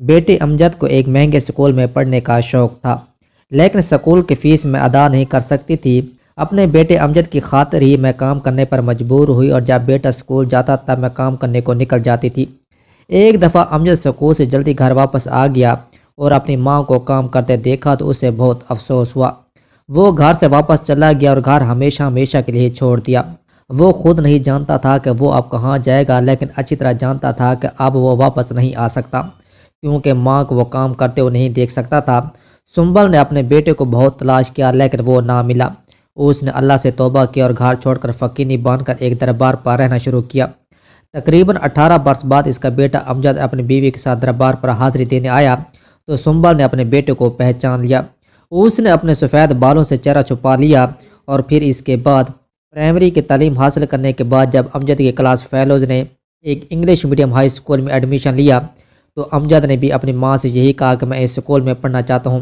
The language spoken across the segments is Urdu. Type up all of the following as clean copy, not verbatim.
بیٹے امجد کو ایک مہنگے اسکول میں پڑھنے کا شوق تھا، لیکن اسکول کی فیس میں ادا نہیں کر سکتی تھی۔ اپنے بیٹے امجد کی خاطر ہی میں کام کرنے پر مجبور ہوئی، اور جب بیٹا اسکول جاتا تب میں کام کرنے کو نکل جاتی تھی۔ ایک دفعہ امجد اسکول سے جلدی گھر واپس آ گیا اور اپنی ماں کو کام کرتے دیکھا تو اسے بہت افسوس ہوا۔ وہ گھر سے واپس چلا گیا اور گھر ہمیشہ ہمیشہ کے لیے چھوڑ دیا۔ وہ خود نہیں جانتا تھا کہ وہ اب کہاں جائے گا، لیکن اچھی طرح جانتا تھا کہ اب وہ واپس نہیں آ سکتا، کیونکہ ماں کو وہ کام کرتے ہوئے نہیں دیکھ سکتا تھا۔ سنبل نے اپنے بیٹے کو بہت تلاش کیا، لیکن وہ نہ ملا۔ اس نے اللہ سے توبہ کی اور گھر چھوڑ کر فقیری باندھ کر ایک دربار پر رہنا شروع کیا۔ تقریباً 18 برس بعد اس کا بیٹا امجد اپنی بیوی کے ساتھ دربار پر حاضری دینے آیا تو سنبل نے اپنے بیٹے کو پہچان لیا۔ اس نے اپنے سفید بالوں سے چہرہ چھپا لیا، اور پھر اس کے بعد پرائمری کی تعلیم حاصل کرنے کے بعد جب امجد کے کلاس فیلوز نے ایک انگلش میڈیم ہائی اسکول میں ایڈمیشن لیا تو امجد نے بھی اپنی ماں سے یہی کہا کہ میں اس اسکول میں پڑھنا چاہتا ہوں،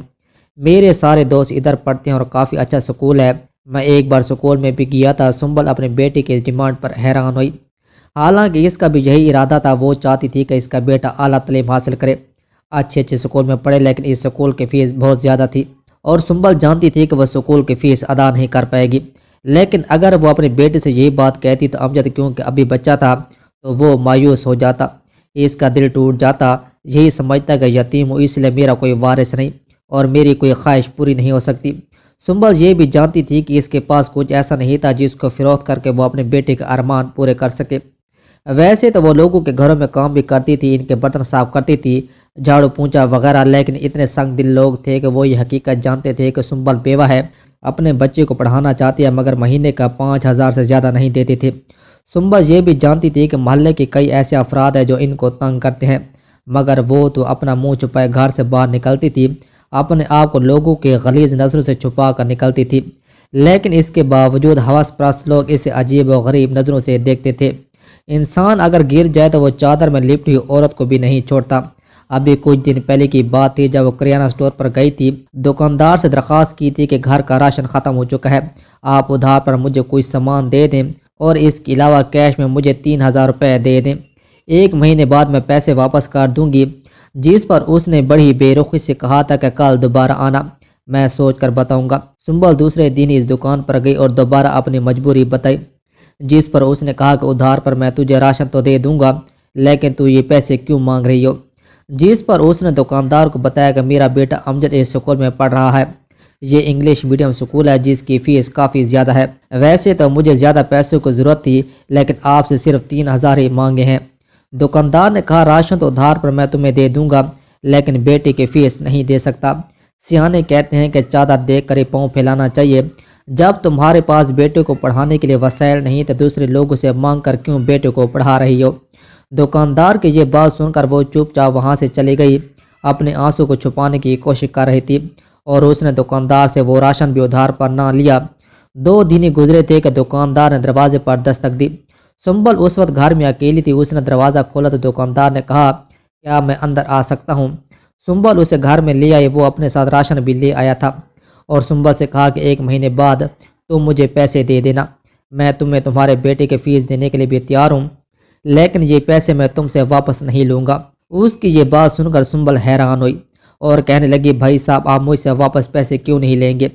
میرے سارے دوست ادھر پڑھتے ہیں اور کافی اچھا اسکول ہے، میں ایک بار اسکول میں بھی گیا تھا۔ سنبل اپنے بیٹے کی ڈیمانڈ پر حیران ہوئی، حالانکہ اس کا بھی یہی ارادہ تھا۔ وہ چاہتی تھی کہ اس کا بیٹا اعلیٰ تعلیم حاصل کرے، اچھے اسکول میں پڑھے، لیکن اس اسکول کی فیس بہت زیادہ تھی اور سنبل جانتی تھی کہ وہ اسکول کی فیس ادا نہیں کر پائے گی۔ لیکن اگر وہ اپنے بیٹے سے یہی بات کہتی تو امجد کیونکہ ابھی بچہ تھا تو وہ مایوس ہو جاتا، اس کا دل ٹوٹ جاتا، یہی سمجھتا کہ یتیم ہوں اس لیے میرا کوئی وارث نہیں اور میری کوئی خواہش پوری نہیں ہو سکتی۔ سنبل یہ بھی جانتی تھی کہ اس کے پاس کچھ ایسا نہیں تھا جس کو فروخت کر کے وہ اپنے بیٹے کے ارمان پورے کر سکے۔ ویسے تو وہ لوگوں کے گھروں میں کام بھی کرتی تھی، ان کے برتن صاف کرتی تھی، جھاڑو پونچھا وغیرہ، لیکن اتنے سنگ دل لوگ تھے کہ وہ یہ حقیقت جانتے تھے کہ سنبل بیوہ ہے، اپنے بچے کو پڑھانا چاہتی ہے، مگر مہینے کا 5,000 سے زیادہ نہیں دیتے تھے۔ سنبل یہ بھی جانتی تھی کہ محلے کے کئی ایسے افراد ہیں جو ان کو تنگ کرتے ہیں، مگر وہ تو اپنا منہ چھپائے گھر سے باہر نکلتی تھی، اپنے آپ کو لوگوں کے غلیظ نظروں سے چھپا کر نکلتی تھی، لیکن اس کے باوجود حوث پرست لوگ اسے عجیب و غریب نظروں سے دیکھتے تھے۔ انسان اگر گر جائے تو وہ چادر میں لپٹی ہوئی عورت کو بھی نہیں چھوڑتا۔ ابھی کچھ دن پہلے کی بات تھی جب وہ کریانہ اسٹور پر گئی تھی، دکاندار سے درخواست کی تھی کہ گھر کا راشن ختم ہو چکا ہے، آپ ادھار پر مجھے کچھ سامان دے دیں اور اس کے علاوہ کیش میں مجھے 3,000 روپے دے دیں، 1 مہینے بعد میں پیسے واپس کر دوں گی۔ جس پر اس نے بڑی بے رخی سے کہا تھا کہ کل دوبارہ آنا، میں سوچ کر بتاؤں گا۔ سنبل دوسرے دن اس دکان پر گئی اور دوبارہ اپنی مجبوری بتائی، جس پر اس نے کہا کہ ادھار پر میں تجھے راشن تو دے دوں گا، لیکن تو یہ پیسے کیوں مانگ رہی ہو؟ جس پر اس نے دکاندار کو بتایا کہ میرا بیٹا امجد اس اسکول میں پڑھ رہا ہے، یہ انگلش میڈیم اسکول ہے جس کی فیس کافی زیادہ ہے، ویسے تو مجھے زیادہ پیسوں کی ضرورت تھی لیکن آپ سے صرف 3,000 ہی مانگے ہیں۔ دکاندار نے کہا راشن تو ادھار پر میں تمہیں دے دوں گا، لیکن بیٹے کی فیس نہیں دے سکتا۔ سیانے کہتے ہیں کہ چادر دیکھ کر ہی پاؤں پھیلانا چاہیے، جب تمہارے پاس بیٹے کو پڑھانے کے لیے وسائل نہیں تو دوسرے لوگوں سے مانگ کر کیوں بیٹے کو پڑھا رہی ہو؟ دکاندار کی یہ بات سن کر وہ چپ چاپ وہاں سے چلی گئی، اپنے آنسو کو چھپانے کی کوشش کر رہی تھی، اور اس نے دکاندار سے وہ راشن بھی ادھار پر نہ لیا۔ 2 دن ہی گزرے تھے کہ دکاندار نے دروازے پر دستک دی۔ سنبل اس وقت گھر میں اکیلی تھی، اس نے دروازہ کھولا تو دکاندار نے کہا کیا میں اندر آ سکتا ہوں؟ سنبل اسے گھر میں لے آئی، وہ اپنے ساتھ راشن بھی لے آیا تھا، اور سنبل سے کہا کہ 1 مہینے بعد تم مجھے پیسے دے دینا، میں تمہیں تمہارے بیٹے کی فیس دینے کے لیے بھی تیار ہوں، لیکن یہ پیسے میں تم سے واپس نہیں لوں گا۔ اس کی یہ بات سن کر سنبل حیران ہوئی اور کہنے لگی بھائی صاحب آپ مجھ سے واپس پیسے کیوں نہیں لیں گے؟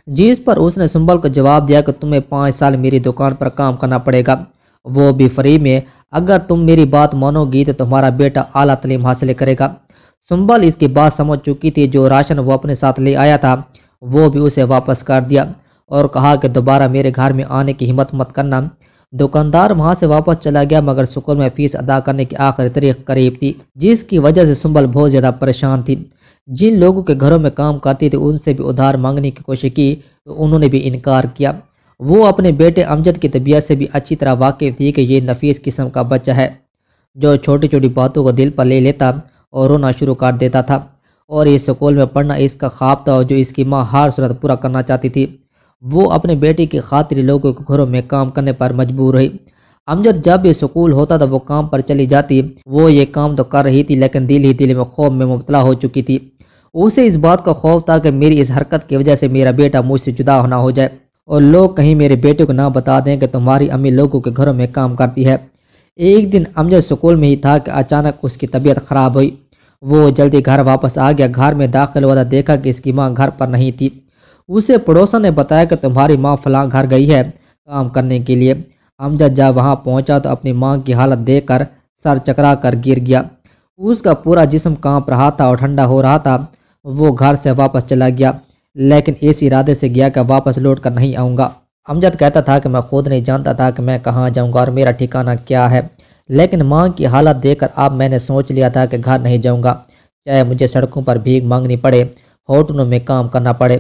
جس پر اس نے سنبل کو جواب دیا کہ تمہیں 5 سال میری دکان پر کام کرنا پڑے گا، وہ بھی فری میں، اگر تم میری بات مانو گی تو تمہارا بیٹا اعلیٰ تعلیم حاصل کرے گا۔ سنبل اس کی بات سمجھ چکی تھی، جو راشن وہ اپنے ساتھ لے آیا تھا وہ بھی اسے واپس کر دیا اور کہا کہ دوبارہ میرے گھر میں آنے کی ہمت مت کرنا۔ دکاندار وہاں سے واپس چلا گیا، مگر اسکول میں فیس ادا کرنے کی آخری تاریخ قریب تھی، جس کی وجہ سے سنبل بہت زیادہ پریشان تھی۔ جن لوگوں کے گھروں میں کام کرتی تھی ان سے بھی ادھار مانگنے کی کوشش کی تو انہوں نے بھی انکار کیا۔ وہ اپنے بیٹے امجد کی طبیعت سے بھی اچھی طرح واقف تھی کہ یہ نفیس قسم کا بچہ ہے جو چھوٹی چھوٹی باتوں کو دل پر لے لیتا اور رونا شروع کر دیتا تھا، اور اس اسکول میں پڑھنا اس کا خواب تھا جو اس کی ماں ہر صورت پورا کرنا چاہتی تھی۔ وہ اپنے بیٹے کی خاطر لوگوں کے گھروں میں کام کرنے پر مجبور ہوئی۔ امجد جب بھی اسکول ہوتا تو وہ کام پر چلی جاتی، وہ یہ کام تو کر رہی تھی لیکن دل ہی دل میں خوف میں مبتلا ہو چکی تھی۔ اسے اس بات کا خوف تھا کہ میری اس حرکت کی وجہ سے میرا بیٹا مجھ سے جدا ہونا ہو جائے اور لوگ کہیں میرے بیٹے کو نہ بتا دیں کہ تمہاری امی لوگوں کے گھروں میں کام کرتی ہے۔ ایک دن امجد اسکول میں ہی تھا کہ اچانک اس کی طبیعت خراب ہوئی، وہ جلدی گھر واپس آ گیا۔ گھر میں داخل ہوا تو دیکھا کہ اس کی ماں گھر پر نہیں تھی۔ اسے پڑوسن نے بتایا کہ تمہاری ماں فلاں گھر گئی ہے کام کرنے کے لیے۔ امجد جب وہاں پہنچا تو اپنی ماں کی حالت دیکھ کر سر چکرا کر گر گیا۔ اس کا پورا جسم کانپ رہا تھا اور ٹھنڈا ہو رہا تھا۔ وہ گھر سے واپس چلا گیا، لیکن اس ارادے سے گیا کہ واپس لوٹ کر نہیں آؤں گا۔ امجد کہتا تھا کہ میں خود نہیں جانتا تھا کہ میں کہاں جاؤں گا اور میرا ٹھکانہ کیا ہے، لیکن ماں کی حالت دیکھ کر اب میں نے سوچ لیا تھا کہ گھر نہیں جاؤں گا، چاہے مجھے سڑکوں پر بھیک مانگنی پڑے، ہوٹلوں میں کام کرنا پڑے،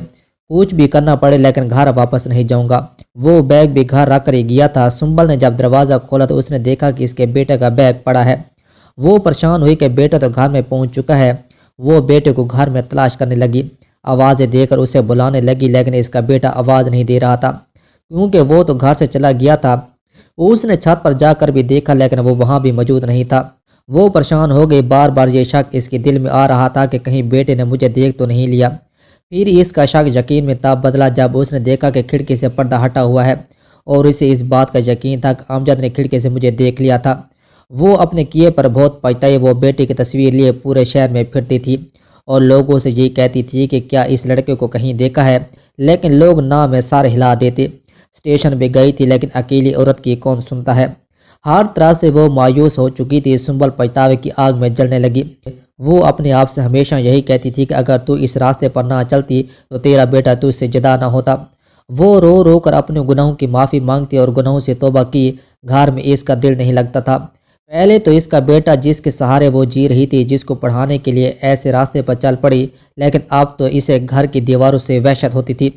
کچھ بھی کرنا پڑے، لیکن گھر واپس نہیں جاؤں گا۔ وہ بیگ بھی گھر رکھ کر ہی گیا تھا۔ سنبل نے جب دروازہ کھولا تو اس نے دیکھا کہ اس کے بیٹے کا بیگ پڑا ہے۔ وہ پریشان ہوئی کہ بیٹا تو گھر میں پہنچ چکا ہے۔ وہ بیٹے کو گھر میں تلاش کرنے لگی، آوازیں دے کر اسے بلانے لگی، لیکن اس کا بیٹا آواز نہیں دے رہا تھا کیونکہ وہ تو گھر سے چلا گیا تھا۔ اس نے چھت پر جا کر بھی دیکھا، لیکن وہ وہاں بھی موجود نہیں تھا۔ وہ پریشان ہو گئی، بار بار یہ شک اس کے دل میں آ رہا تھا کہ کہیں بیٹے نے مجھے دیکھ تو نہیں لیا۔ پھر اس کا شک یقین میں تب بدلا جب اس نے دیکھا کہ کھڑکی سے پردہ ہٹا ہوا ہے اور اسے اس بات کا یقین تھا کہ امجد نے کھڑکی سے مجھے دیکھ لیا تھا۔ وہ اپنے کیے پر بہت پچھتائی۔ وہ بیٹے کی تصویر لیے پورے شہر میں پھرتی تھی اور لوگوں سے یہی کہتی تھی کہ کیا اس لڑکے کو کہیں دیکھا ہے، لیکن لوگ نہ میں سر ہلا دیتے۔ اسٹیشن بھی گئی تھی، لیکن اکیلی عورت کی کون سنتا ہے۔ ہر طرح سے وہ مایوس ہو چکی تھی۔ سنبل پچھتاوے کی آگ میں جلنے لگی۔ وہ اپنے آپ سے ہمیشہ یہی کہتی تھی کہ اگر تو اس راستے پر نہ چلتی تو تیرا بیٹا تجھ سے جدا نہ ہوتا۔ وہ رو رو کر اپنے گناہوں کی معافی مانگتی اور گناہوں سے توبہ کی۔ گھر میں اس کا دل نہیں لگتا تھا۔ پہلے تو اس کا بیٹا جس کے سہارے وہ جی رہی تھی، جس کو پڑھانے کے لیے ایسے راستے پر چل پڑی، لیکن اب تو اسے گھر کی دیواروں سے وحشت ہوتی تھی۔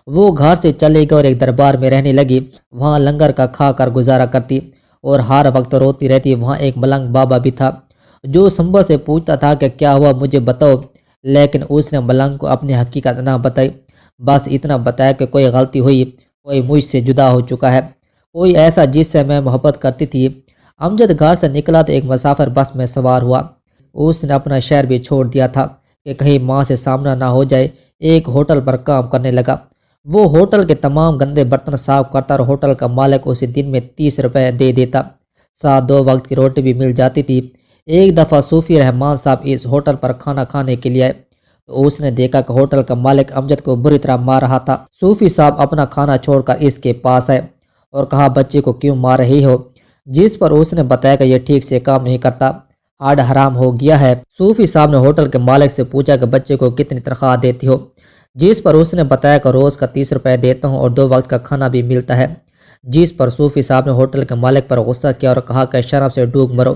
وہ گھر سے چلے گئی اور ایک دربار میں رہنے لگی۔ وہاں لنگر کا کھا کر گزارا کرتی اور ہر وقت روتی رہتی۔ وہاں ایک ملنگ بابا بھی تھا جو سنبل سے پوچھتا تھا کہ کیا ہوا مجھے بتاؤ، لیکن اس نے ملنگ کو اپنی حقیقت نہ بتائی۔ بس اتنا بتایا کہ کوئی غلطی ہوئی، کوئی مجھ سے جدا ہو چکا ہے، کوئی ایسا جس سے میں محبت کرتی تھی۔ امجد گھر سے نکلا تو ایک مسافر بس میں سوار ہوا۔ اس نے اپنا شہر بھی چھوڑ دیا تھا کہ کہیں ماں سے سامنا نہ ہو جائے۔ ایک ہوٹل پر کام کرنے لگا۔ وہ ہوٹل کے تمام گندے برتن صاف کرتا اور ہوٹل کا مالک اسے دن میں 30 روپے دے دیتا، ساتھ 2 وقت کی روٹی بھی مل جاتی تھی۔ ایک دفعہ صوفی رحمان صاحب اس ہوٹل پر کھانا کھانے کے لیے آئے تو اس نے دیکھا کہ ہوٹل کا مالک امجد کو بری طرح مار رہا تھا۔ صوفی صاحب اپنا کھانا چھوڑ کر اس کے پاس آئے اور کہا بچے کو کیوں مار رہی ہو، جس پر اس نے بتایا کہ یہ ٹھیک سے کام نہیں کرتا، ہڈ حرام ہو گیا ہے۔ صوفی صاحب نے ہوٹل کے مالک سے پوچھا کہ بچے کو کتنی تنخواہ دیتی ہو، جس پر اس نے بتایا کہ روز کا 30 روپے دیتا ہوں اور 2 وقت کا کھانا بھی ملتا ہے، جس پر صوفی صاحب نے ہوٹل کے مالک پر غصہ کیا اور کہا کہ شرم سے ڈوب مرو،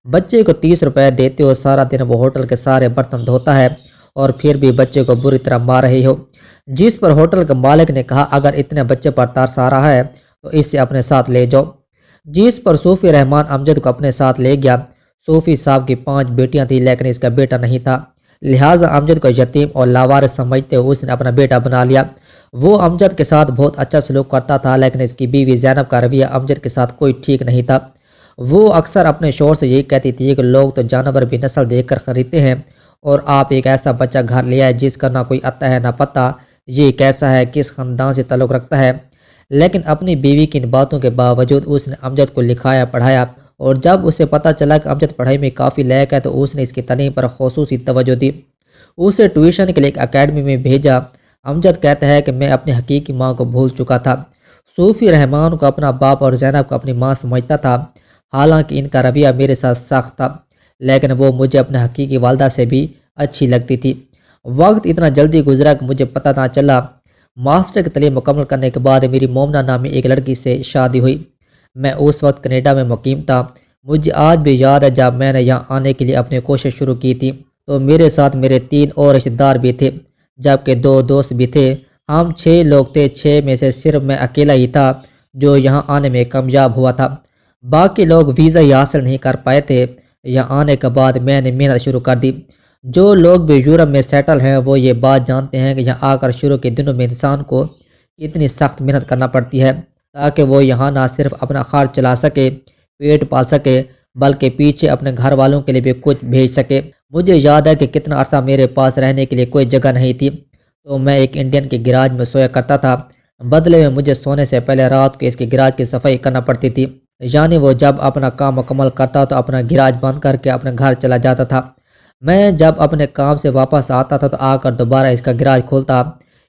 بچے کو 30 روپے دیتے ہو، سارا دن وہ ہوٹل کے سارے برتن دھوتا ہے اور پھر بھی بچے کو بری طرح مار رہی ہو، جس پر ہوٹل کے مالک نے کہا اگر اتنے بچے پر ترس آ رہا ہے تو اسے اپنے ساتھ لے جاؤ، جس پر صوفی رحمان امجد کو اپنے ساتھ لے گیا۔ صوفی صاحب کی 5 بیٹیاں تھیں، لیکن اس کا بیٹا نہیں تھا، لہٰذا امجد کو یتیم اور لاوارث سمجھتے ہوئے اس نے اپنا بیٹا بنا لیا۔ وہ امجد کے ساتھ بہت اچھا سلوک کرتا تھا، لیکن اس کی بیوی زینب کا رویہ امجد کے ساتھ کوئی ٹھیک نہیں تھا۔ وہ اکثر اپنے شوہر سے یہی کہتی تھی کہ لوگ تو جانور بھی نسل دیکھ کر خریدتے ہیں اور آپ ایک ایسا بچہ گھر لے آئے جس کا نہ کوئی عطا ہے نہ پتہ، یہ کیسا ہے، کس خاندان سے تعلق رکھتا ہے۔ لیکن اپنی بیوی کی ان باتوں کے باوجود اس نے امجد کو لکھایا پڑھایا، اور جب اسے پتہ چلا کہ امجد پڑھائی میں کافی لائق ہے تو اس نے اس کی تعلیم پر خصوصی توجہ دی، اسے ٹیوشن کے لیے ایک اکیڈمی میں بھیجا۔ امجد کہتا ہے کہ میں اپنی حقیقی ماں کو بھول چکا تھا، صوفی رحمان کو اپنا باپ اور زینب کو اپنی ماں سمجھتا تھا، حالانکہ ان کا رویہ میرے ساتھ سخت تھا، لیکن وہ مجھے اپنے حقیقی والدہ سے بھی اچھی لگتی تھی۔ وقت اتنا جلدی گزرا کہ مجھے پتہ نہ چلا۔ ماسٹر کی تعلیم مکمل کرنے کے بعد میری مومنہ نامی ایک لڑکی سے شادی ہوئی۔ میں اس وقت کینیڈا میں مقیم تھا۔ مجھے آج بھی یاد ہے جب میں نے یہاں آنے کے لیے اپنی کوشش شروع کی تھی تو میرے ساتھ میرے 3 اور رشتہ دار بھی تھے، جبکہ 2 دوست بھی تھے۔ ہم 6 لوگ تھے، 6 میں سے صرف میں اکیلا ہی تھا جو یہاں آنے میں کامیاب ہوا تھا، باقی لوگ ویزا ہی حاصل نہیں کر پائے تھے۔ یہاں آنے کے بعد میں نے محنت شروع کر دی۔ جو لوگ بھی یورپ میں سیٹل ہیں وہ یہ بات جانتے ہیں کہ یہاں آ کر شروع کے دنوں میں انسان کو اتنی سخت محنت کرنا پڑتی ہے تاکہ وہ یہاں نہ صرف اپنا خرچ چلا سکے، پیٹ پال سکے، بلکہ پیچھے اپنے گھر والوں کے لیے بھی کچھ بھیج سکے۔ مجھے یاد ہے کہ کتنا عرصہ میرے پاس رہنے کے لیے کوئی جگہ نہیں تھی تو میں ایک انڈین کے گراج میں سویا کرتا تھا، بدلے میں مجھے سونے سے پہلے رات کو اس کے گراج کی صفائی کرنا پڑتی تھی، یعنی وہ جب اپنا کام مکمل کرتا تو اپنا گراج بند کر کے اپنے گھر چلا جاتا تھا۔ میں جب اپنے کام سے واپس آتا تھا تو آ کر دوبارہ اس کا گراج کھولتا،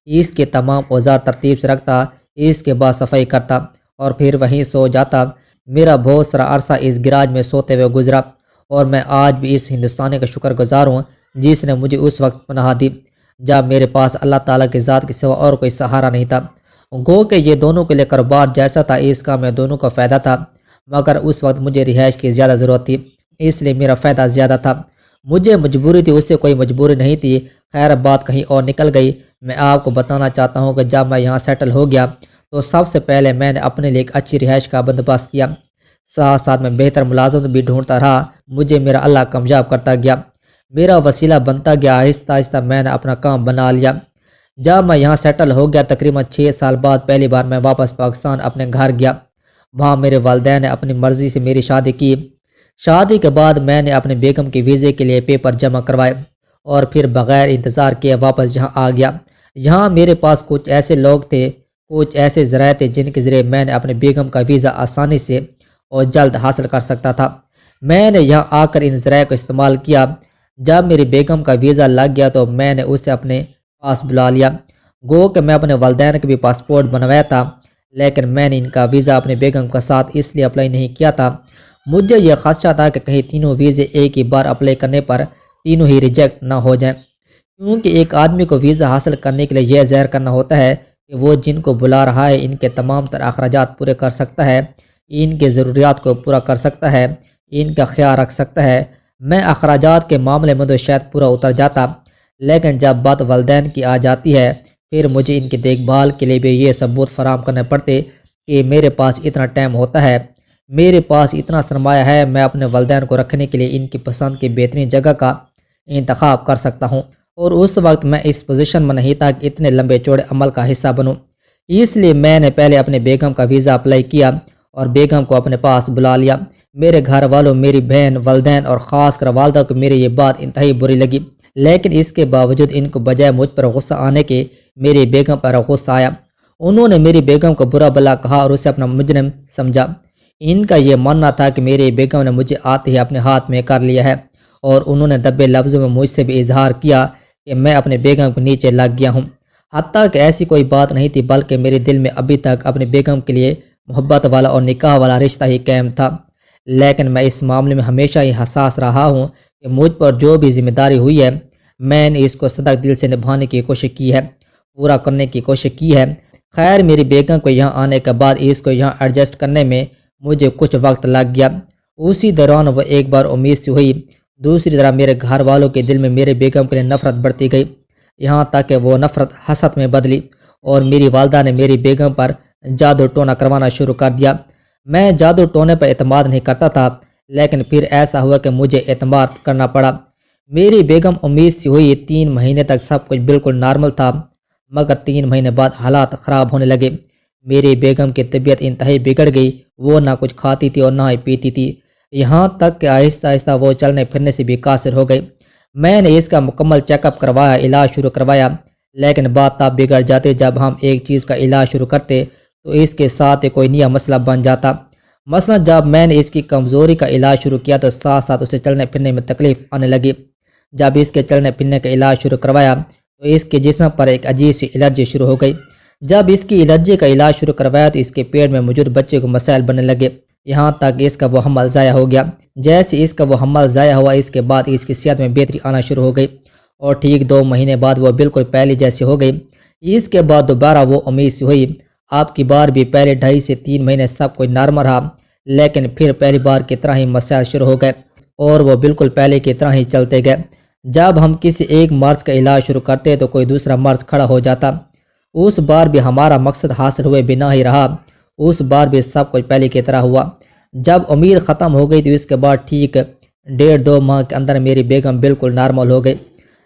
اس کے تمام اوزار ترتیب سے رکھتا، اس کے بعد صفائی کرتا اور پھر وہیں سو جاتا۔ میرا بہت سارا عرصہ اس گراج میں سوتے ہوئے گزرا اور میں آج بھی اس ہندوستانی کا شکر گزار ہوں جس نے مجھے اس وقت پناہ دی جب میرے پاس اللہ تعالیٰ کی ذات کے سوا اور کوئی سہارا نہیں تھا۔ گو کہ یہ دونوں کے لیے کاروبار جیسا تھا، اس کا میں دونوں کا فائدہ تھا، مگر اس وقت مجھے رہائش کی زیادہ ضرورت تھی، اس لیے میرا فائدہ زیادہ تھا۔ مجھے مجبوری تھی، اس سے کوئی مجبوری نہیں تھی۔ خیر بات کہیں اور نکل گئی۔ میں آپ کو بتانا چاہتا ہوں کہ جب میں یہاں سیٹل ہو گیا تو سب سے پہلے میں نے اپنے لیے ایک اچھی رہائش کا بندوبست کیا، ساتھ ساتھ میں بہتر ملازمت بھی ڈھونڈتا رہا۔ مجھے میرا اللہ کامیاب کرتا گیا، میرا وسیلہ بنتا گیا۔ آہستہ آہستہ میں نے اپنا کام بنا لیا۔ جب میں یہاں سیٹل ہو گیا تقریباً 6 سال بعد پہلی بار میں واپس پاکستان اپنے گھر گیا۔ وہاں میرے والدین نے اپنی مرضی سے میری شادی کی۔ شادی کے بعد میں نے اپنے بیگم کے ویزے کے لیے پیپر جمع کروائے اور پھر بغیر انتظار کیے واپس یہاں آ گیا۔ یہاں میرے پاس کچھ ایسے لوگ تھے، کچھ ایسے ذرائع تھے جن کے ذریعے میں نے اپنے بیگم کا ویزا آسانی سے اور جلد حاصل کر سکتا تھا۔ میں نے یہاں آ کر ان ذرائع کو استعمال کیا۔ جب میری بیگم کا ویزا لگ گیا تو میں نے اسے اپنے پاس بلا لیا۔ گو کہ میں اپنے والدین کا بھی پاسپورٹ بنوایا تھا، لیکن میں نے ان کا ویزا اپنے بیگم کا ساتھ اس لیے اپلائی نہیں کیا تھا، مجھے یہ خدشہ تھا کہ کہیں تینوں ویزے ایک ہی بار اپلائی کرنے پر تینوں ہی ریجیکٹ نہ ہو جائیں، کیونکہ ایک آدمی کو ویزا حاصل کرنے کے لیے یہ ظاہر کرنا ہوتا ہے کہ وہ جن کو بلا رہا ہے ان کے تمام تر اخراجات پورے کر سکتا ہے، ان کے ضروریات کو پورا کر سکتا ہے، ان کا خیال رکھ سکتا ہے۔ میں اخراجات کے معاملے میں تو شاید پورا اتر جاتا، لیکن جب بات والدین کی آ جاتی ہے پھر مجھے ان کی دیکھ بھال کے لیے بھی یہ ثبوت فراہم کرنے پڑتے کہ میرے پاس اتنا ٹائم ہوتا ہے، میرے پاس اتنا سرمایہ ہے، میں اپنے والدین کو رکھنے کے لیے ان کی پسند کی بہترین جگہ کا انتخاب کر سکتا ہوں، اور اس وقت میں اس پوزیشن میں نہیں تھا کہ اتنے لمبے چوڑے عمل کا حصہ بنوں۔ اس لیے میں نے پہلے اپنے بیگم کا ویزا اپلائی کیا اور بیگم کو اپنے پاس بلا لیا۔ میرے گھر والوں، میری بہن، والدین اور خاص کر والدہ کو میری یہ بات انتہائی بری لگی، لیکن اس کے باوجود ان کو بجائے مجھ پر غصہ آنے کے میری بیگم پر غصہ آیا۔ انہوں نے میری بیگم کو برا بھلا کہا اور اسے اپنا مجرم سمجھا۔ ان کا یہ ماننا تھا کہ میری بیگم نے مجھے آتے ہی اپنے ہاتھ میں کر لیا ہے، اور انہوں نے دبے لفظوں میں مجھ سے بھی اظہار کیا کہ میں اپنے بیگم کے نیچے لگ گیا ہوں، حتیٰ کہ ایسی کوئی بات نہیں تھی، بلکہ میرے دل میں ابھی تک اپنے بیگم کے لیے محبت والا اور نکاح والا رشتہ ہی قائم تھا، لیکن میں اس معاملے میں ہمیشہ ہی حساس رہا ہوں کہ مجھ پر جو بھی ذمہ داری ہوئی ہے میں نے اس کو صدق دل سے نبھانے کی کوشش کی ہے، پورا کرنے کی کوشش کی ہے۔ خیر میری بیگم کو یہاں آنے کے بعد اس کو یہاں ایڈجسٹ کرنے میں مجھے کچھ وقت لگ گیا۔ اسی دوران وہ ایک بار امید سے ہوئی، دوسری طرف میرے گھر والوں کے دل میں میرے بیگم کے لیے نفرت بڑھتی گئی، یہاں تک کہ وہ نفرت حسد میں بدلی اور میری والدہ نے میری بیگم پر جادو ٹونا کروانا شروع کر دیا۔ میں جادو ٹونے پر اعتماد نہیں کرتا تھا، لیکن پھر ایسا ہوا کہ مجھے اعتماد کرنا پڑا۔ میری بیگم امید سے ہوئی، 3 مہینے تک سب کچھ بالکل نارمل تھا، مگر 3 مہینے بعد حالات خراب ہونے لگے۔ میری بیگم کی طبیعت انتہائی بگڑ گئی، وہ نہ کچھ کھاتی تھی اور نہ ہی پیتی تھی، یہاں تک کہ آہستہ آہستہ وہ چلنے پھرنے سے بھی قاصر ہو گئی۔ میں نے اس کا مکمل چیک اپ کروایا، علاج شروع کروایا، لیکن بات تب بگڑ جاتی جب ہم ایک چیز کا علاج شروع کرتے تو اس کے ساتھ کوئی نیا مسئلہ بن جاتا۔ مثلا جب میں نے اس کی کمزوری کا علاج شروع کیا تو ساتھ ساتھ اسے چلنے پھرنے میں تکلیف آنے لگی۔ جب اس کے چلنے پھرنے کا علاج شروع کروایا تو اس کے جسم پر ایک عجیب سی الرجی شروع ہو گئی۔ جب اس کی الرجی کا علاج شروع کروایا تو اس کے پیٹ میں موجود بچے کو مسائل بننے لگے، یہاں تک اس کا وہ حمل ضائع ہو گیا۔ جیسے اس کا وہ حمل ضائع ہوا اس کے بعد اس کی صحت میں بہتری آنا شروع ہو گئی اور ٹھیک 2 مہینے بعد وہ بالکل پہلے جیسی ہو گئی۔ اس کے بعد دوبارہ وہ امید سے ہوئی، آپ کی بار بھی پہلے 2.5 سے 3 مہینے سب کچھ نارمل رہا، لیکن پھر پہلی بار کی طرح ہی مسائل شروع ہو گئے اور وہ بالکل پہلے کی طرح ہی چلتے گئے۔ جب ہم کسی ایک مرض کا علاج شروع کرتے تو کوئی دوسرا مرض کھڑا ہو جاتا، اس بار بھی ہمارا مقصد حاصل ہوئے بنا ہی رہا، اس بار بھی سب کچھ پہلے کی طرح ہوا۔ جب امید ختم ہو گئی تو اس کے بعد ٹھیک 1.5-2 ماہ کے اندر میری بیگم بالکل نارمل ہو گئی۔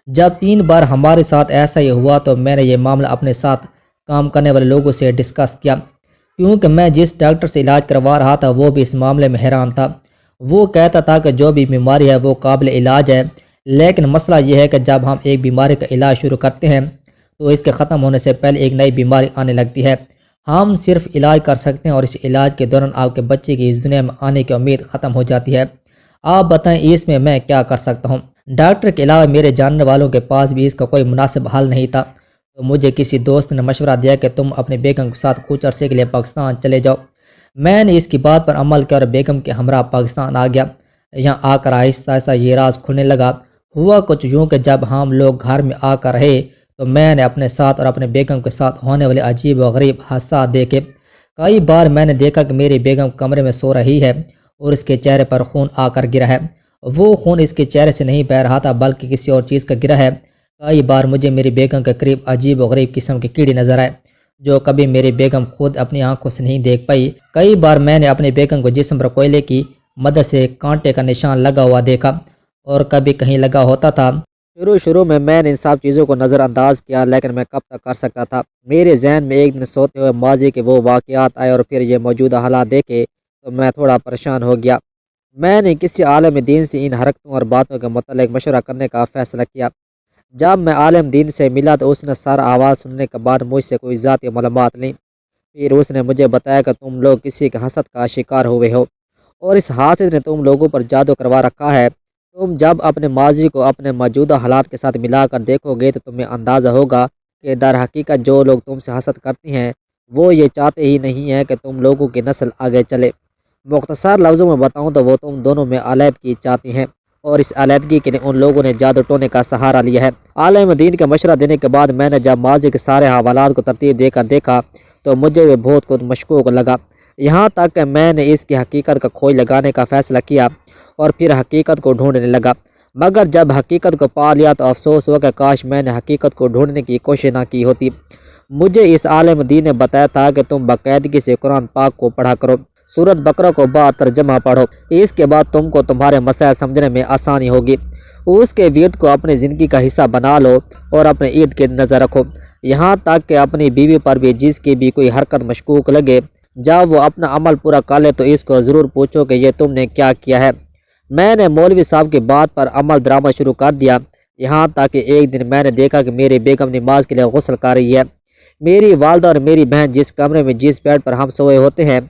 جب 3 بار ہمارے ساتھ ایسا ہی ہوا تو میں نے یہ معاملہ اپنے ساتھ کام کرنے والے لوگوں سے ڈسکس کیا، کیونکہ میں جس ڈاکٹر سے علاج کروا رہا تھا وہ بھی اس معاملے میں حیران تھا۔ وہ کہتا تھا کہ جو بھی بیماری ہے وہ قابل علاج ہے، لیکن مسئلہ یہ ہے کہ جب ہم ایک بیماری کا علاج شروع کرتے ہیں تو اس کے ختم ہونے سے پہلے ایک نئی بیماری آنے لگتی ہے۔ ہم صرف علاج کر سکتے ہیں اور اس علاج کے دوران آپ کے بچے کی اس دنیا میں آنے کی امید ختم ہو جاتی ہے۔ آپ بتائیں اس میں کیا کر سکتا ہوں؟ ڈاکٹر کے علاوہ میرے جاننے والوں کے پاس بھی اس کا کوئی مناسب حل نہیں تھا، تو مجھے کسی دوست نے مشورہ دیا کہ تم اپنے بیگم کے ساتھ کچھ عرصے کے لیے پاکستان چلے جاؤ۔ میں نے اس کی بات پر عمل کیا اور بیگم کے ہمراہ پاکستان آ گیا۔ یہاں آ کر آہستہ آہستہ یہ راز کھلنے لگا۔ ہوا کچھ یوں کہ جب ہم لوگ گھر میں آ کر رہے تو میں نے اپنے ساتھ اور اپنے بیگم کے ساتھ ہونے والے عجیب و غریب حادثات دیکھے۔ کئی بار میں نے دیکھا کہ میری بیگم کمرے میں سو رہی ہے اور اس کے چہرے پر خون آ کر گرا ہے۔ وہ خون اس کے چہرے سے نہیں بہہ رہا تھا بلکہ کسی اور چیز کا گرا ہے۔ کئی بار مجھے میری بیگم کے قریب عجیب و غریب قسم کے کیڑے نظر آئے جو کبھی میری بیگم خود اپنی آنکھوں سے نہیں دیکھ پائی۔ کئی بار میں نے اپنے بیگم کو جسم پر کوئلے کی مدد سے کانٹے کا نشان لگا ہوا دیکھا اور کبھی کہیں لگا ہوتا تھا۔ شروع میں نے ان سب چیزوں کو نظر انداز کیا، لیکن میں کب تک کر سکتا تھا۔ میرے ذہن میں ایک دن سوتے ہوئے ماضی کے وہ واقعات آئے اور پھر یہ موجودہ حالات دیکھے تو میں تھوڑا پریشان ہو گیا۔ میں نے کسی عالم دین سے ان حرکتوں اور باتوں کے متعلق مشورہ کرنے کا فیصلہ کیا۔ جب میں عالم دین سے ملا تو اس نے سارا آواز سننے کے بعد مجھ سے کوئی ذاتی معلومات لی۔ پھر اس نے مجھے بتایا کہ تم لوگ کسی کے حسد کا شکار ہوئے ہو اور اس حاسد نے تم لوگوں پر جادو کروا رکھا ہے۔ تم جب اپنے ماضی کو اپنے موجودہ حالات کے ساتھ ملا کر دیکھو گے تو تمہیں اندازہ ہوگا کہ در حقیقت جو لوگ تم سے حسد کرتے ہیں وہ یہ چاہتے ہی نہیں ہیں کہ تم لوگوں کی نسل آگے چلے۔ مختصر لفظوں میں بتاؤں تو وہ تم دونوں میں علیحدگی چاہتی ہیں اور اس علیحدگی کے لیے ان لوگوں نے جادو ٹونے کا سہارا لیا ہے۔ عالم دین کا مشورہ دینے کے بعد میں نے جب ماضی کے سارے حوالات کو ترتیب دے کر دیکھا تو مجھے وہ بہت کچھ مشکوک لگا، یہاں تک کہ میں نے اس کی حقیقت کا کھوج لگانے کا فیصلہ کیا اور پھر حقیقت کو ڈھونڈنے لگا۔ مگر جب حقیقت کو پا لیا تو افسوس ہوا کہ کاش میں نے حقیقت کو ڈھونڈنے کی کوشش نہ کی ہوتی۔ مجھے اس عالم دین نے بتایا تھا کہ تم باقاعدگی سے قرآن پاک کو پڑھا کرو، سورۃ بقرہ کو با ترجمہ پڑھو، اس کے بعد تم کو تمہارے مسائل سمجھنے میں آسانی ہوگی۔ اس کے ورد کو اپنی زندگی کا حصہ بنا لو اور اپنے ارد گرد نظر رکھو، یہاں تک کہ اپنی بیوی پر بھی جس کی بھی کوئی حرکت مشکوک لگے جب وہ اپنا عمل پورا کر لے تو اس کو ضرور پوچھو کہ یہ تم نے کیا کیا ہے۔ میں نے مولوی صاحب کی بات پر عمل درآمد شروع کر دیا، یہاں تک کہ ایک دن میں نے دیکھا کہ میری بیگم نماز کے لیے غسل کر رہی ہے۔ میری والدہ اور میری بہن جس کمرے میں جس بیڈ پر ہم سوئے ہوتے ہیں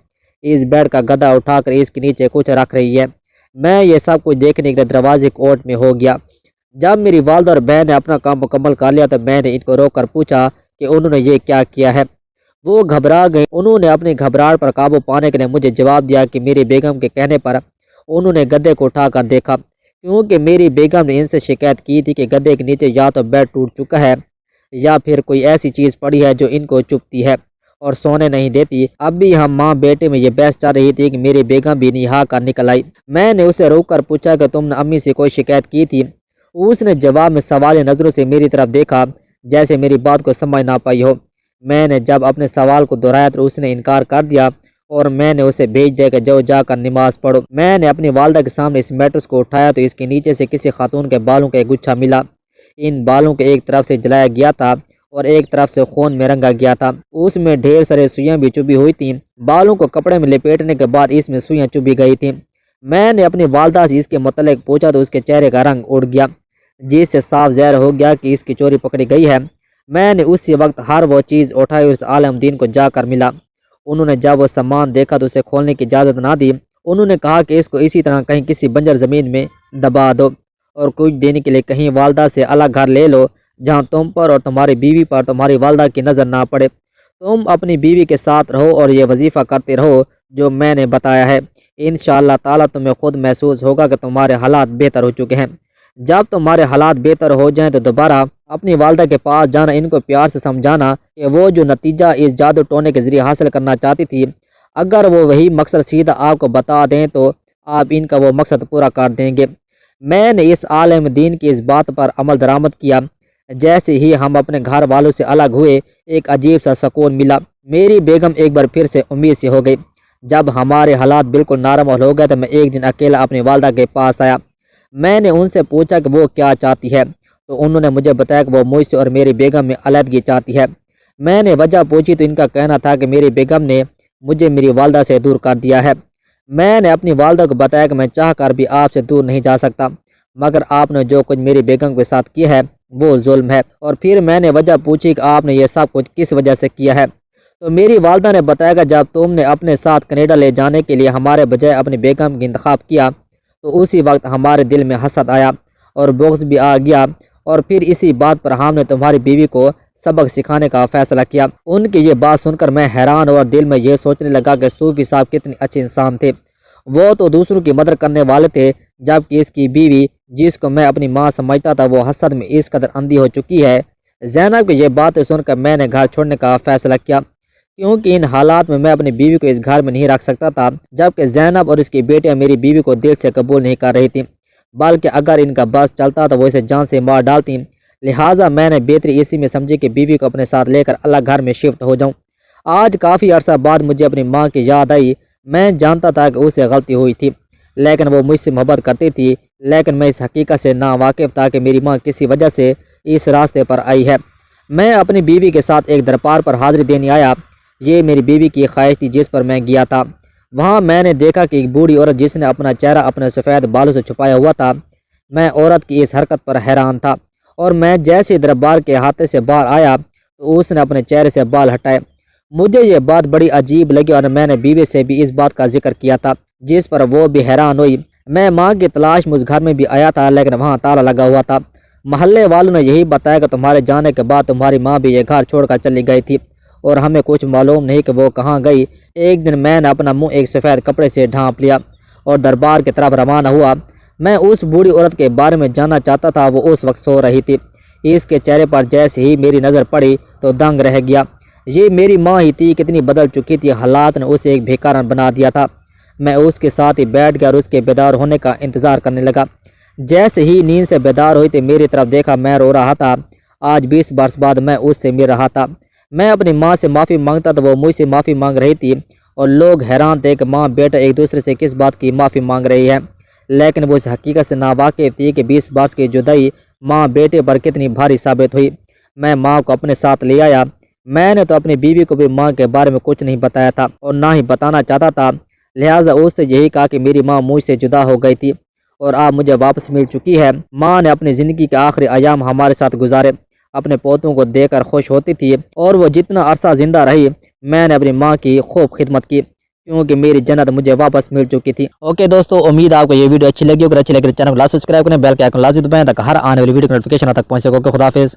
اس بیڈ کا گدا اٹھا کر اس کے نیچے کچھ رکھ رہی ہے۔ میں یہ سب کچھ دیکھنے کے لیے دروازے کوٹ میں ہو گیا۔ جب میری والدہ اور بہن نے اپنا کام مکمل کر لیا تو میں نے ان کو روک کر پوچھا کہ انہوں نے یہ کیا کیا ہے۔ وہ گھبرا گئے۔ انہوں نے اپنی گھبراہٹ پر قابو پانے کے لیے مجھے جواب دیا کہ میری بیگم کے کہنے پر انہوں نے گدے کو اٹھا کر دیکھا، کیونکہ میری بیگم نے ان سے شکایت کی تھی کہ گدے کے نیچے یا تو بیڈ ٹوٹ چکا ہے یا پھر کوئی ایسی چیز پڑی ہے جو ان کو چپتی ہے اور سونے نہیں دیتی۔ اب بھی ہم ماں بیٹے میں یہ بحث چل رہی تھی کہ میری بیگم بھی نہا کر نکل آئی۔ میں نے اسے روک کر پوچھا کہ تم نے امی سے کوئی شکایت کی تھی؟ اس نے جواب میں سوالیہ نظروں سے میری طرف دیکھا جیسے میری بات کو سمجھ نہ پائی ہو۔ میں نے جب اپنے سوال کو دہرایا تو اس نے انکار کر دیا اور میں نے اسے بھیج دیا کہ جا کر نماز پڑھو۔ میں نے اپنی والدہ کے سامنے اس میٹرس کو اٹھایا تو اس کے نیچے سے کسی خاتون کے بالوں کا ایک گچھا ملا۔ ان بالوں کے ایک طرف سے جلایا گیا تھا اور ایک طرف سے خون میں رنگا گیا تھا۔ اس میں ڈھیر سارے سوئیاں بھی چبھی ہوئی تھیں۔ بالوں کو کپڑے میں لپیٹنے کے بعد اس میں سوئیاں چبھی گئی تھیں۔ میں نے اپنی والدہ سے اس کے متعلق پوچھا تو اس کے چہرے کا رنگ اڑ گیا، جس سے صاف ظاہر ہو گیا کہ اس کی چوری پکڑی گئی ہے۔ میں نے اسی وقت ہر وہ چیز اٹھائی اور اس عالم دین کو جا کر ملا۔ انہوں نے جب وہ سامان دیکھا تو اسے کھولنے کی اجازت نہ دی۔ انہوں نے کہا کہ اس کو اسی طرح کہیں کسی بنجر زمین میں دبا دو اور کچھ دن کے لیے کہیں والدہ سے الگ گھر لے لو جہاں تم پر اور تمہاری بیوی پر تمہاری والدہ کی نظر نہ پڑے۔ تم اپنی بیوی کے ساتھ رہو اور یہ وظیفہ کرتے رہو جو میں نے بتایا ہے۔ انشاءاللہ تعالیٰ تمہیں خود محسوس ہوگا کہ تمہارے حالات بہتر ہو چکے ہیں۔ جب تمہارے حالات بہتر ہو جائیں تو دوبارہ اپنی والدہ کے پاس جانا، ان کو پیار سے سمجھانا کہ وہ جو نتیجہ اس جادو ٹونے کے ذریعے حاصل کرنا چاہتی تھی اگر وہ وہی مقصد سیدھا آپ کو بتا دیں تو آپ ان کا وہ مقصد پورا کر دیں گے۔ میں نے اس عالم دین کی اس بات پر عمل درآمد کیا۔ جیسے ہی ہم اپنے گھر والوں سے الگ ہوئے ایک عجیب سا سکون ملا۔ میری بیگم ایک بار پھر سے امید سے ہو گئی۔ جب ہمارے حالات بالکل نارمل ہو گئے تو میں ایک دن اکیلا اپنی والدہ کے پاس آیا۔ میں نے ان سے پوچھا کہ وہ کیا چاہتی ہے تو انہوں نے مجھے بتایا کہ وہ مجھ سے اور میری بیگم میں علیحدگی چاہتی ہے۔ میں نے وجہ پوچھی تو ان کا کہنا تھا کہ میری بیگم نے مجھے میری والدہ سے دور کر دیا ہے۔ میں نے اپنی والدہ کو بتایا کہ میں چاہ کر بھی آپ سے دور نہیں جا سکتا، مگر آپ نے جو کچھ میری بیگم کے ساتھ کیا ہے وہ ظلم ہے۔ اور پھر میں نے وجہ پوچھی کہ آپ نے یہ سب کچھ کس وجہ سے کیا ہے تو میری والدہ نے بتایا کہ جب تم نے اپنے ساتھ کینیڈا لے جانے کے لیے ہمارے بجائے اپنی بیگم کا انتخاب کیا تو اسی وقت ہمارے دل میں حسد آیا اور بغض بھی آ گیا، اور پھر اسی بات پر ہم نے تمہاری بیوی کو سبق سکھانے کا فیصلہ کیا۔ ان کی یہ بات سن کر میں حیران اور دل میں یہ سوچنے لگا کہ صوفی صاحب کتنے اچھے انسان تھے۔ وہ تو دوسروں کی مدد کرنے والے تھے، جبکہ اس کی بیوی، جس کو میں اپنی ماں سمجھتا تھا، وہ حسد میں اس قدر اندھی ہو چکی ہے۔ زینب کی یہ باتیں سن کر میں نے گھر چھوڑنے کا فیصلہ کیا، کیونکہ ان حالات میں اپنی بیوی کو اس گھر میں نہیں رکھ سکتا تھا، جبکہ زینب اور اس کی بیٹیاں میری بیوی کو دل سے قبول نہیں کر رہی تھیں، بلکہ اگر ان کا بس چلتا تو وہ اسے جان سے مار ڈالتی۔ لہٰذا میں نے بہتری اسی میں سمجھی کہ بیوی کو اپنے ساتھ لے کر الگ گھر میں شفٹ ہو جاؤں۔ آج کافی عرصہ بعد مجھے اپنی ماں کی یاد آئی۔ میں جانتا تھا کہ اسے غلطی ہوئی تھی، لیکن وہ مجھ سے محبت کرتی تھی، لیکن میں اس حقیقت سے ناواقف تھا کہ میری ماں کسی وجہ سے اس راستے پر آئی ہے۔ میں اپنی بیوی کے ساتھ ایک دربار پر حاضری دینے آیا۔ یہ میری بیوی کی خواہش تھی جس پر میں گیا تھا۔ وہاں میں نے دیکھا کہ ایک بوڑھی عورت جس نے اپنا چہرہ اپنے سفید بالوں سے چھپایا ہوا تھا۔ میں عورت کی اس حرکت پر حیران تھا، اور میں جیسے دربار کے احاطے سے باہر آیا تو اس نے اپنے چہرے سے بال ہٹائے۔ مجھے یہ بات بڑی عجیب لگی اور میں نے بیوی سے بھی اس بات کا ذکر کیا تھا، جس پر وہ بھی حیران ہوئی۔ میں ماں کی تلاش میں اس گھر میں بھی آیا تھا، لیکن وہاں تالا لگا ہوا تھا۔ محلے والوں نے یہی بتایا کہ تمہارے جانے کے بعد تمہاری ماں بھی یہ گھر چھوڑ کر چلی گئی تھی، اور ہمیں کچھ معلوم نہیں کہ وہ کہاں گئی۔ ایک دن میں نے اپنا منہ ایک سفید کپڑے سے ڈھانپ لیا اور دربار کی طرف روانہ ہوا۔ میں اس بوڑھی عورت کے بارے میں جاننا چاہتا تھا۔ وہ اس وقت سو رہی تھی۔ اس کے چہرے پر جیسے ہی میری نظر پڑی تو دنگ رہ گیا۔ یہ میری ماں ہی تھی، کتنی بدل چکی تھی۔ حالات نے اسے ایک بھیکارن بنا دیا تھا۔ میں اس کے ساتھ ہی بیٹھ گیا اور اس کے بیدار ہونے کا انتظار کرنے لگا۔ جیسے ہی نیند سے بیدار ہوئی تو میری طرف دیکھا، میں رو رہا تھا۔ آج 20 برس بعد میں اس سے مل رہا تھا۔ میں اپنی ماں سے معافی مانگتا تو وہ مجھ سے معافی مانگ رہی تھی، اور لوگ حیران تھے کہ ماں بیٹا ایک دوسرے سے کس بات کی معافی مانگ رہی ہے، لیکن وہ اس حقیقت سے ناواقف تھی کہ 20 برس کی جدائی ماں بیٹے پر کتنی بھاری ثابت ہوئی۔ میں ماں کو اپنے ساتھ لے آیا۔ میں نے تو اپنی بیوی کو بھی ماں کے بارے میں کچھ نہیں بتایا تھا اور نہ ہی بتانا چاہتا تھا، لہٰذا اس سے یہی کہا کہ میری ماں مجھ سے جدا ہو گئی تھی اور اب مجھے واپس مل چکی ہے۔ ماں نے اپنی زندگی کے آخری ایام ہمارے ساتھ گزارے، اپنے پوتوں کو دیکھ کر خوش ہوتی تھی، اور وہ جتنا عرصہ زندہ رہی میں نے اپنی ماں کی خوب خدمت کی، کیونکہ میری جنت مجھے واپس مل چکی تھی۔ اوکے دوستو، امید آپ کو یہ ویڈیو اچھی لگی ہوگی۔ اچھی لگی تو چینل کو لازمی سبسکرائب کریں، بیل کے آئیکن لازمی دبائیں تاکہ ہر آنے والی ویڈیو کی نوٹیفیکشن آپ تک پہنچ سکے۔ خدا حافظ۔